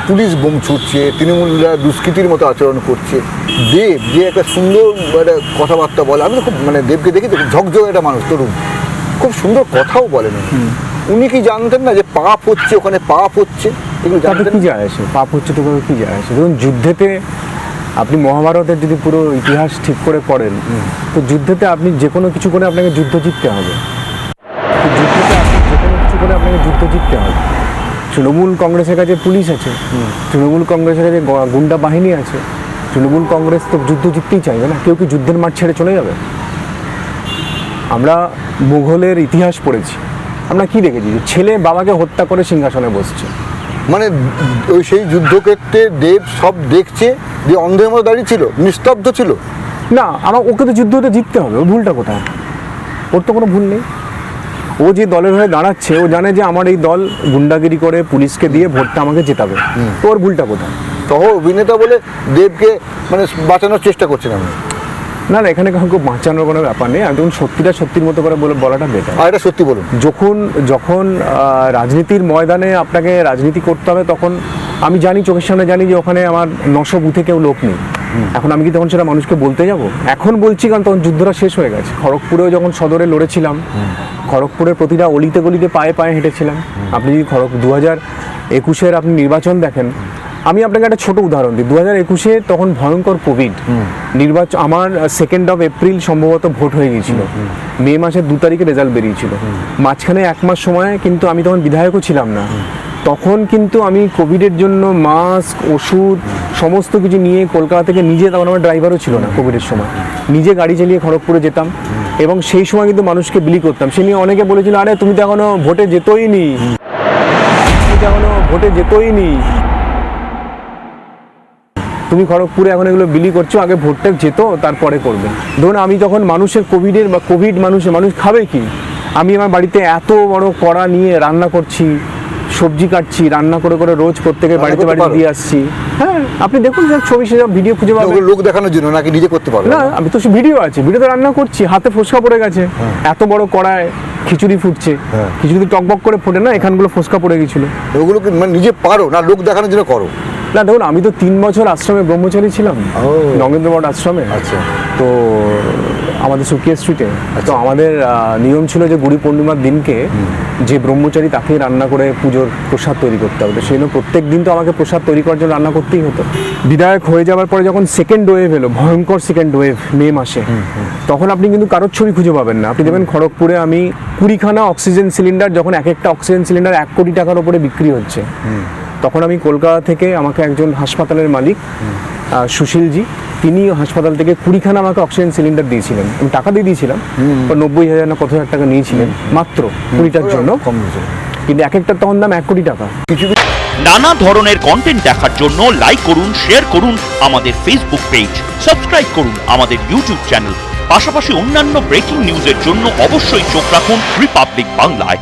Police bomb ছুটছে, তৃণমূলরা দুষ্কৃতির মতো আচরণ করছে। দেব যে একটা সুন্দর একটা কথাবার্তা বলে, আমি তো খুব মানে দেবকে দেখি তো ঝকঝক একটা মানুষ, তরুণ, খুব সুন্দর কথাও বলেন। উনি কি জানতেন না যে পাপ হচ্ছে, ওখানে পাপ হচ্ছে? এগুলো জানতেন? কি যায় আসে পাপ হচ্ছে তো কি যায় আসে? ধরুন যুদ্ধেতে আপনি মহাভারতের যদি পুরো ইতিহাস ঠিক করে পড়েন, তো যুদ্ধেতে আপনি যে কোনো কিছু করে আপনাকে যুদ্ধ জিততে হবে। তো যুদ্ধতে আপনি যে কোনো কিছু করে আপনাকে যুদ্ধ জিততে হবে। তৃণমূল কংগ্রেসের কাছে পুলিশ আছে, তৃণমূল কংগ্রেসের কাছে গুন্ডা বাহিনী আছে, তৃণমূল কংগ্রেস তো যুদ্ধ জিততেই চাইবে না। কেউ কি যুদ্ধের মাঠ ছেড়ে চলে যাবে? আমরা মুঘলের ইতিহাস পড়েছি, আমরা কি দেখেছি? ছেলে বাবাকে হত্যা করে সিংহাসনে বসছে। মানে ওই সেই যুদ্ধক্ষেত্রে দেব সব দেখছে, যে অন্ধের মতো দাঁড়িয়ে ছিল, নিস্তব্ধ ছিল। না, ওকে তো যুদ্ধটা জিততে হবে। ওর ভুলটা কোথায়? ওর তো কোনো ভুল নেই। ও যে দলের হয়ে দাঁড়াচ্ছে, ও জানে যে আমার এই দল গুন্ডাগিরি করে পুলিশকে দিয়ে ভোটটা আমাকে জেতাবে। তো ওর ভুলটা কোথায়? সহ অভিনেতা বলে দেবকে মানে বাঁচানোর চেষ্টা করছেন আপনি? না, এখানে কাউকে বাঁচানোর কোনো ব্যাপার নেই। আমি তখন সত্যিটা সত্যির মতো করে বলাটা বেটার। আর এটা সত্যি বলুন, যখন রাজনীতির ময়দানে আপনাকে রাজনীতি করতে হবে, তখন আমি জানি, চোখের সামনে জানি যে ওখানে আমার 900 বুথে কেউ লোক নেই। এখন আমি কি তখন সেটা মানুষকে বলতে যাব? এখন বলছি কারণ তখন যুদ্ধটা শেষ হয়ে গেছে। খড়গপুরেও যখন সদরে লড়েছিলাম, খড়গপুরের প্রতিটা অলিতে গলিতে পায়ে পায়ে হেঁটেছিলাম। আপনি যদি 2021-এর আপনি নির্বাচন দেখেন, আমি আপনাকে একটা ছোট উদাহরণ দিই। 2021-এ তখন ভয়ঙ্কর কোভিড নির্বাচন। আমার 2 এপ্রিল সম্ভবত ভোট হয়ে গিয়েছিল, মে মাসের 2 তারিখে রেজাল্ট বেরিয়েছিল। মাঝখানে 1 মাস সময় কিন্তু আমি তখন বিধায়কও ছিলাম না। তখন কিন্তু আমি কোভিডের জন্য মাস্ক, ওষুধ সমস্ত কিছু নিয়ে কলকাতা থেকে নিজে, তখন আমার ড্রাইভারও ছিল না কোভিডের সময়, নিজে গাড়ি চালিয়ে খড়গপুরে যেতাম। এবং সেই সময় কিন্তু মানুষকে বিলি করতাম। সে নিয়ে অনেকে বলেছিল, আরে তুমি তো এখনো ভোটে যেতই নি, তুমি খড়গপুরে এখন এগুলো বিলি করছো, আগে ভোটটা যেত তারপরে করবে। ধরুন আমি যখন মানুষের কোভিড মানুষ খাবে কি, আমি আমার বাড়িতে এত বড় কড়া নিয়ে রান্না করছি, সবজি কাটছি, রান্না করে করে রোজ প্রত্যেকের বাড়িতে দিয়ে আসছি। হ্যাঁ, আপনি দেখুন ছবি, সেসব ভিডিও খুঁজে পাবেন। লোক দেখানোর জন্য নাকি নিজে করতে পারবে না? আমি তো ভিডিও আছে, ভিডিওতে রান্না করছি, হাতে ফোসকা পড়ে গেছে, এত বড় কড়ায় খিচুড়ি ফুটছে, খিচুড়ি টকবক করে ফোটে না, এখানগুলো ফোসকা পড়ে গেছিল। ওগুলো মানে নিজে পারো না, লোক দেখানোর জন্য করো? না, দেখুন আমি তো 3 বছর আশ্রমে ব্রহ্মচারী ছিলাম, নগেন্দ্রমঠ আশ্রমে। আচ্ছা। তো আমাদের সুকিয়া স্ট্রিটে, তো আমাদের নিয়ম ছিল যে গুড়ি পূর্ণিমার দিনকে যে ব্রহ্মচারী তাকে রান্না করে পুজোর প্রসাদ তৈরি করতে হবে। সেই জন্য প্রত্যেক দিন তো আমাকে প্রসাদ তৈরি করার জন্য রান্না করতেই হতো। বিধায়ক হয়ে যাওয়ার পরে যখন সেকেন্ড ওয়েভ এলো, ভয়ঙ্কর সেকেন্ড ওয়েভ মে মাসে, তখন আপনি কিন্তু কারোর ছবি খুঁজে পাবেন না। আপনি দেখবেন খড়গপুরে আমি 20খানা অক্সিজেন সিলিন্ডার, যখন এক একটা অক্সিজেন সিলিন্ডার 1 কোটি টাকার উপরে বিক্রি হচ্ছে, তখন আমি কলকাতা থেকে আমাকে একজন হাসপাতালের মালিক সুশীলজি, তিনি হাসপাতাল থেকে 20খানা আমাকে অক্সিজেন সিলিন্ডার দিয়েছিলেন। আমি টাকা দিয়ে দিয়েছিলাম, 90,000 না কত হাজার টাকা নিয়েছিলেন মাত্র 20টার জন্য, কিন্তু এক একটার তখন দাম 1 কোটি টাকা। নানা ধরনের কন্টেন্ট দেখার জন্য লাইক করুন, শেয়ার করুন আমাদের ফেসবুক পেজ, সাবস্ক্রাইব করুন আমাদের ইউটিউব চ্যানেল। পাশাপাশি অন্যান্য ব্রেকিং নিউজের জন্য অবশ্যই চোখ রাখুন রিপাবলিক বাংলায়।